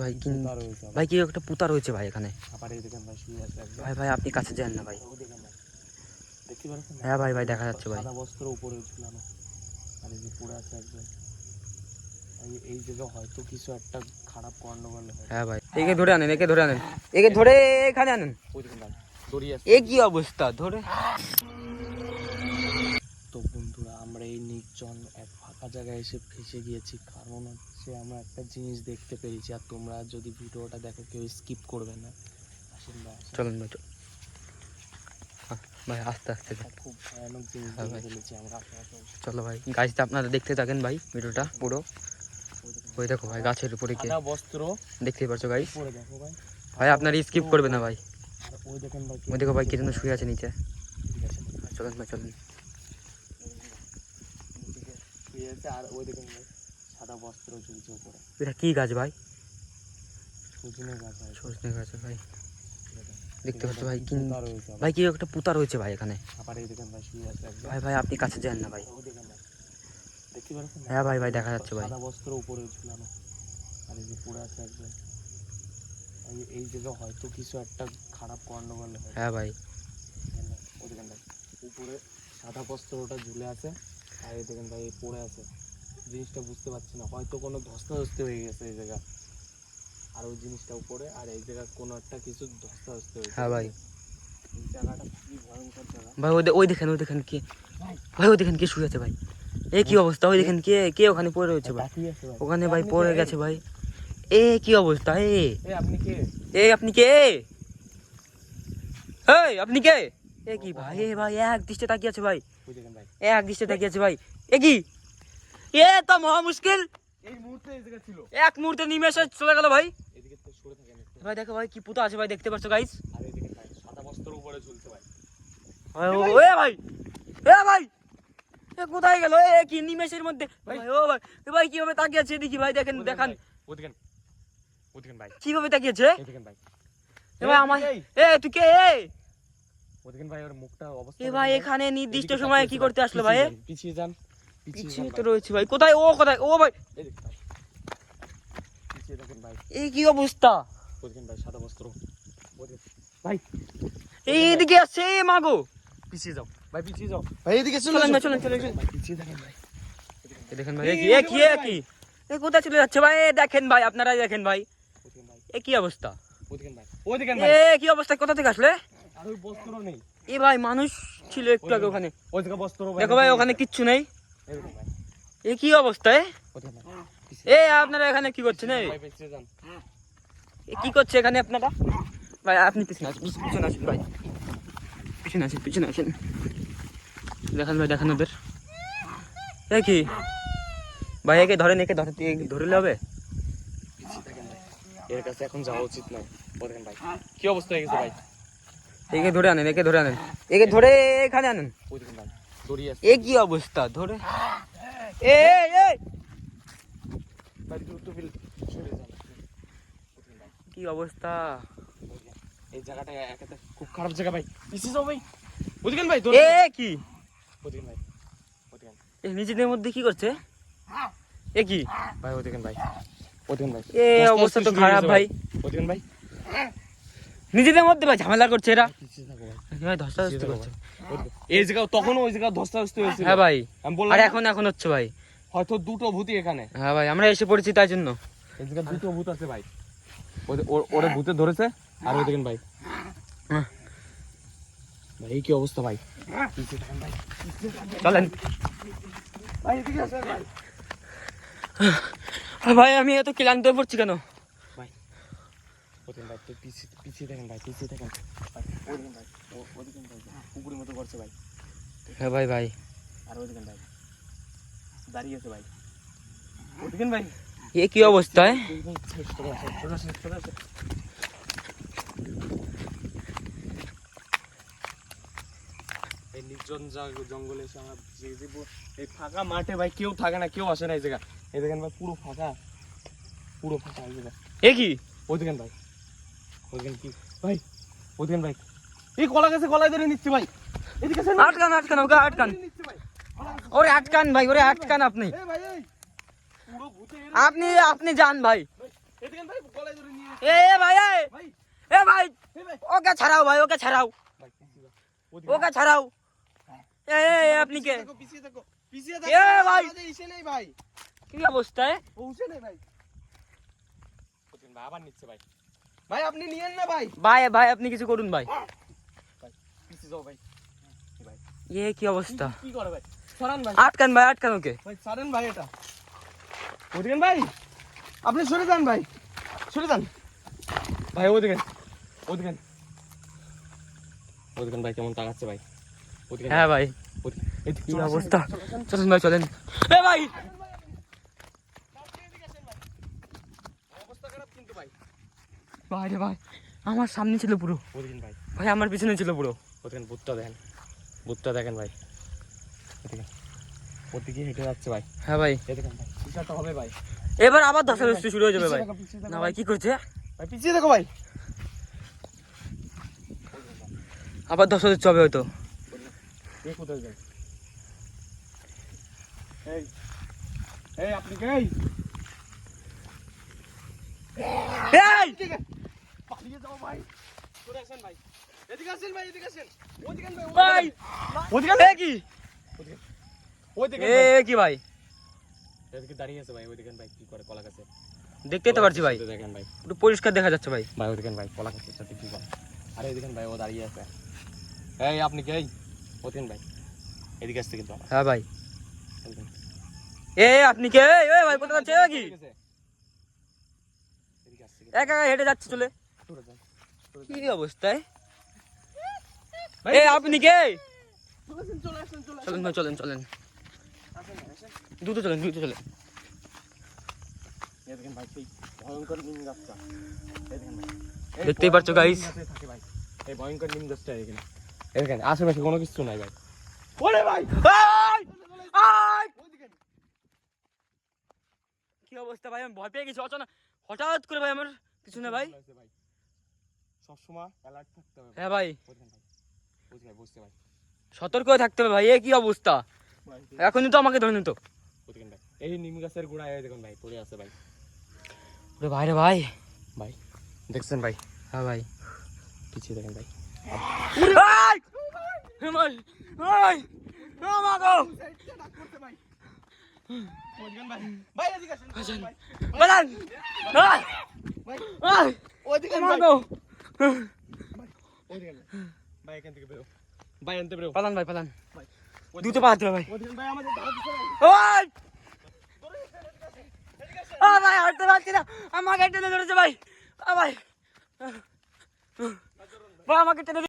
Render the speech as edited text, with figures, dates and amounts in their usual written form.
ভাই ভাই কি একটা পুতা রয়েছে ভাই এখানে। ভাই ভাই আপনি কাছে যান না ভাই। হ্যাঁ ভাই ভাই দেখা যাচ্ছে ভাই। সাদা বস্ত্র উপরে ঝুলানো আর এই যে পড়ে আছে একজন। এই জায়গায় হয়তো কিছু একটা খারাপ গন্ডগোল হয়। হ্যাঁ ভাই একে ধরে আনেন, একে ধরে আনেন, একে ধরে এখানে আনেন। এ কি অবস্থা ধরে। তো বন্ধুরা আমরা এই নির্জন এক ফাঁকা জায়গায় এসে ফেসে গিয়েছি, কারণ হচ্ছে আমরা একটা জিনিস দেখতে পেরেছি। আর তোমরা যদি ভিডিওটা দেখো কেউ স্কিপ করবে না। আসেন ভাই, চলুন ভাই ভাই আস্তে আস্তে খুব ভয়ানক জিনিস দেখে ফেলেছি আমরা। চলো ভাই গাছটা আপনারা দেখতে থাকেন ভাই ভিডিওটা পুরো। ওই দেখো ভাই গাছের উপরে কে বস্ত্র দেখতেই পারছো গাইস। পরে দেখো ভাই, ভাই আপনারা স্কিপ করবে না ভাই। আর ওই দেখেন ভাই, ওই দেখো ভাই কি যেন শুয়ে আছে নিচে। চলুন ভাই চলুন। শুয়ে আছে আর ওই দেখেন ভাই সাদা বস্ত্র ঝুলছে উপরে। এটা কি গাছ ভাই? সজনে গাছ ভাই। সজনে গাছ ভাই দেখতে পাচ্ছ ভাই। ভাই কি একটা পুতা রয়েছে ভাই এখানে। আবার এই দেখেন ভাই শুয়ে আছে একজন। ভাই ভাই আপনি কাছে যান না ভাই। ওই দেখেন ভাই, দেখতে পাচ্ছেন? হ্যাঁ ভাই ভাই দেখা যাচ্ছে ভাই। সাদা বস্ত্র উপরে ঝুলানো আর এই যে পড়ে আছে একজন। এই জায়গায় হয়তো কিছু একটা খারাপ গন্ডগোল হয়। হ্যাঁ ভাই ওই দেখেন ভাই উপরে সাদা বস্ত্রটা ঝুলে আছে আর এই দেখেন ভাই পড়ে আছে। জিনিসটা বুঝতে পারছি না, হয়তো কোনো ধস্তাধস্তি হয়ে গেছে এই জায়গা। আর ওই জিনিসটা উপরে আর এই জায়গা কোনো একটা কিছু ধস্তাধস্তি হয়েছে। হ্যাঁ ভাই এই জায়গাটা খুবই ভয়ঙ্কর জায়গা ভাই। ওই দেখেন, ওই দেখেন কে ভাই, ওই দেখেন কে শুয়ে আছে ভাই। এ কি অবস্থা? ওই দেখেন কে কে ওখানে পড়ে রয়েছে ভাই। ওখানে ভাই পড়ে গেছে ভাই। এ কি অবস্থা? আপনি কে? আপনি কে? এই আপনি কে? এ কি ভাই? এ ভাই এক দৃষ্টে তাকিয়ে আছে ভাই। ওই দেখেন ভাই এক দৃষ্টে তাকিয়ে আছে ভাই। এ কি? এ তো মহা মুশকিল। এই মুহূর্তে এই জায়গা ছিল, এক মুহূর্তে নিমেষে চলে গেল ভাই। এদিকে তো সরে থাকেন একটু। ভাই দেখো ভাই কি পুতা আছে ভাই, দেখতে পাচ্ছ গাইস। আর এই দেখেন ভাই সাদা বস্ত্র উপরে ঝুলছে ভাই। এ ভাই, এ ভাই, এ কোথায় গেল? এ কি নিমেষের মধ্যে ভাই? ও ভাই, এ ভাই কিভাবে তাকিয়ে আছে দেখি ভাই। দেখেন দেখান ওদিকেন ভাই, কিভাবে তাকিয়েছে। এদিকেন ভাই। এ ভাই আমার, এ তুই কে? ওদিকেন ভাই ওর মুখটা অবস্থা। এ ভাই এখানে নির্দিষ্ট সময়ে কি করতে আসলো ভাই? পিছিয়ে যান, পিছিয়ে তো রয়েছে ভাই। কোথায় ও? কোথায় ও ভাই? এদিকে ভাই, পিছিয়ে দেখেন ভাই। এ কি অবস্থা? ওদিকেন ভাই সাদা বস্ত্র। ভাই এইদিকে আসছে মাগো। পিছিয়ে যাও ভাই, পিছিয়ে যাও ভাই, এদিকে চলেন না, চলেন চলেন। পিছিয়ে দেখেন ভাই। দেখেন ভাই এ কোথায় চলে যাচ্ছে ভাই? দেখেন ভাই, আপনারাই দেখেন ভাই। এ কি অবস্থা? ওদিকেন এ কি অবস্থা? কোথা থেকে আসলে? আর ওই বস্ত্র নেই। এ ভাই মানুষ ছিল একটু আগে ওখানে। ওই জায়গা বস্ত্র দেখো ভাই ওখানে কিচ্ছু নেই। এ কি অবস্থা? এ আপনারা এখানে কি করছেন? এ কি করছে এখানে আপনারা? ভাই আপনি পিছনে আসেন, পিছনে আসেন ভাই, পিছনে আসেন, পিছনে আসেন। দেখেন ভাই, দেখেন ওদের। এ কি ভাই? একে ধরেন, একে ধরলে হবে? এর কাছে এখন যাওয়া উচিত নয়। বলেন ভাই কি অবস্থা হয়ে গেছে ভাই? একে ধরে আনেন, একে ধরে আনেন, একে ধরে এখানে আনেন। বলেন ভাই দড়িয়ে আছে। এ কি অবস্থা ধরে? এ এ ভাই দ্রুত সরে যান। কি অবস্থা? এই জায়গাটা একাতে খুব খারাপ জায়গা ভাই, পিছিয়ে যাও ভাই। বুঝলেন ভাই? এ কি? বুঝলেন ভাই? বুঝলেন এ নিজেদের মধ্যে কি করছে? এ কি ভাই? বুঝলেন ভাই? বুঝলেন ভাই? এ অবস্থা তো খারাপ ভাই। বুঝলেন ভাই? নিজেদের মধ্যে ভাই ঝামেলা করছে এরা। পিছিয়ে থাকো ভাই ধস্তাধস্তি করছে। এই জায়গা তখন ওই জায়গা ধস্তাধস্তি হয়েছিল। হ্যাঁ ভাই, আমি বললাম আর এখন হচ্ছে ভাই। হয়তো দুটো ভূতই এখানে। হ্যাঁ ভাই আমরা এসে পড়েছি তাই জন্য। এই জায়গা দুটো ভূত আছে ভাই। ওরে ভূতে ধরেছে। আর ওই দেখেন ভাই, ভাই এই কি অবস্থা ভাই? চলেন ভাই এদিকে আসেন ভাই। ভাই আমি এত ক্লান্ত হয়ে পড়ছি কেন? ভাই ওদিন ভাই তো পিছিয়ে দেখেন ভাই, পিছিয়ে দেখেন ভাই। ওদিন ভাই ওদিকে ভাই কুকুরের মতো করছে ভাই। হ্যাঁ ভাই ভাই। আর ওদিকে ভাই দাঁড়িয়ে আছে ভাই। ওদিকে ভাই এ কি অবস্থায়? এই নির্জন জঙ্গলে এসে আমরা এই ফাঁকা মাঠে ভাই কেউ থাকে না, কেউ আসে না এই জায়গা। এই দেখেন ভাই পুরো ফাঁকা, পুরো ফাঁকা এই জায়গা। এ কি? ওই দেখেন ভাই, ওই দেখেন কি ভাই? ওই দেখেন ভাই এই কলা গাছে গলায় ধরে নিচ্ছে ভাই। এদিকে আসেন, আটকান আটকান ওকে আটকান। ওরে আটকান ভাই, ওরে আটকান আপনি। এই ভাই এই পুরো ভূতে আপনি যান ভাই। এদিকে ভাই গলায় ধরে নিয়ে এ ভাই ভাই এ ভাই এই ভাই ওকে ছাড়াও ভাই, ওকে ছাড়াও, ভাই পিছিয়ে যাও। ওকে ছাড়াও। আপনি কে? পিছিয়ে থাকো পিছিয়ে এ ভাই! আমাদের ইসে নেই ভাই, কি অবস্থায়? পৌঁছে নেই ভাই। ওদিন ভাই আবার নিচ্ছে ভাই, ভাই আপনি নিয়েন না ভাই, ভাই ভাই আপনি কিছু করুন ভাই। ভাই পিছিয়ে যাও ভাই। ভাই কি অবস্থা? কি করে ভাই, সরান ভাই, আটকান ভাই, আটকান ওকে। ভাই সরেন ভাই, এটা ওদিকেন ভাই, আপনি সরে যান ভাই, সরে যান ভাই। ওদিকেন ওদিকেন ওদিকেন ভাই কেমন তাকাচ্ছে ভাই, ওদিকেন হ্যাঁ ভাই, কি অবস্থা? চলুন ভাই চলেন। এ ভাই অবস্থা খারাপ কিন্তু ভাই। ভাই রে ভাই, আমার সামনে ছিল পুরো, ওদিকেন ভাই, ভাই আমার পিছনে ছিল পুরো। ওদিকেন ভূতটা দেখেন, ভূতটা দেখেন ভাই, ওদিকে ওদিকে হেঁটে যাচ্ছে ভাই। হ্যাঁ ভাই, এই দেখেন ভাই, কিছুটা হবে ভাই। এবার আবার ধস্তাধস্তি শুরু হয়ে যাবে ভাই। পিছিয়ে থাকো না ভাই কি করছে? ভাই, পিছিয়ে দেখো ভাই। আবার ধস্তাধস্তি হবে হয়তো। কে কোথায় যায়? এই এই আপনি কে? এই এদিকে পালিয়ে যাও ভাই, সরে আসেন ভাই, এদিকে আসেন ভাই, এদিকে আসেন, ওদিকে ভাই ওদিকে এ কি? ওদিকে কি ভাই? এদিকে দাঁড়িয়ে আছে ভাই, ওদিকে ভাই কি করে কলা গাছে, দেখতেই তো পারছি ভাই, দেখেন ভাই, পুরো পরিষ্কার দেখা যাচ্ছে ভাই। ভাই ওদিকে ভাই কলা গাছের সাথে কি করে, আরে এদিকে ভাই ও দাঁড়িয়ে আছে। এই আপনি কে? ওদিকে ভাই, এদিকে আসছে কিন্তু আমার। হ্যাঁ ভাই, এদিকে। আপনি কে? এ ভাই কোথায় যাচ্ছে? কি এদিকে আসছে কিন্তু। একা একা হেঁটে যাচ্ছে চলে? সরে যান, কি অবস্থায়? ভাই, আপনি কে? চলে আসেন চলে আসেন, চলেন ভাই চলেন চলেন, আসেন ভাই, আসেন। দ্রুত চলেন দ্রুত চলেন। এই দেখেন ভাই সেই ভয়ঙ্কর নিম গাছটা, এই দেখেন ভাই, এই দেখতেই পাচ্ছ ভয়ঙ্কর guys। নিম গাছে থাকে ভাই, এই ভয়ঙ্কর নিম গাছটা এখানে, এই দেখেন আশেপাশে কোনো কিছু নাই ভাই। ওরে ভাই ওইদিকে। কি অবস্থা ভাই? আমি ভয় পেয়ে গেছি অচেনা, হঠাৎ করে ভাই আমার কিছু না ভাই। ভাই সবসময় অ্যালার্ট থাকতে হবে। হ্যাঁ ভাই, ওইদিকে ভাই, ওইদিকে ভাই, বুঝতে ভাই, সতর্ক হয়ে থাকতে হবে ভাই। কি অবস্থা? ভাই এখনই তো আমাকে ধরে নিত। ওইদিকে ভাই, এই নিম গাছের গোড়ায় এই দেখুন ভাই পড়ে আছে ভাই। ওরে ভাই রে ভাই, ভাই দেখছেন ভাই, হ্যাঁ ভাই। পিছিয়ে দেখেন ভাই। ভাই এদিকে আসেন ভাই, ভাই ওইদিকে ভাই, ওইদিকে ভাই, এখান থেকে বেরো ভাই, আনতে বেরো পালান ভাই পালান, ভাই, দ্রুত পালাতে হবে ভাই। ওইদিকে ভাই, আমাদের দাঁড়া দিতে ভাই। ভাই হাঁটতে পারছি না, আমাকে টেনে ধরেছে ভাই। ভাই ভাই আমাকে টেনে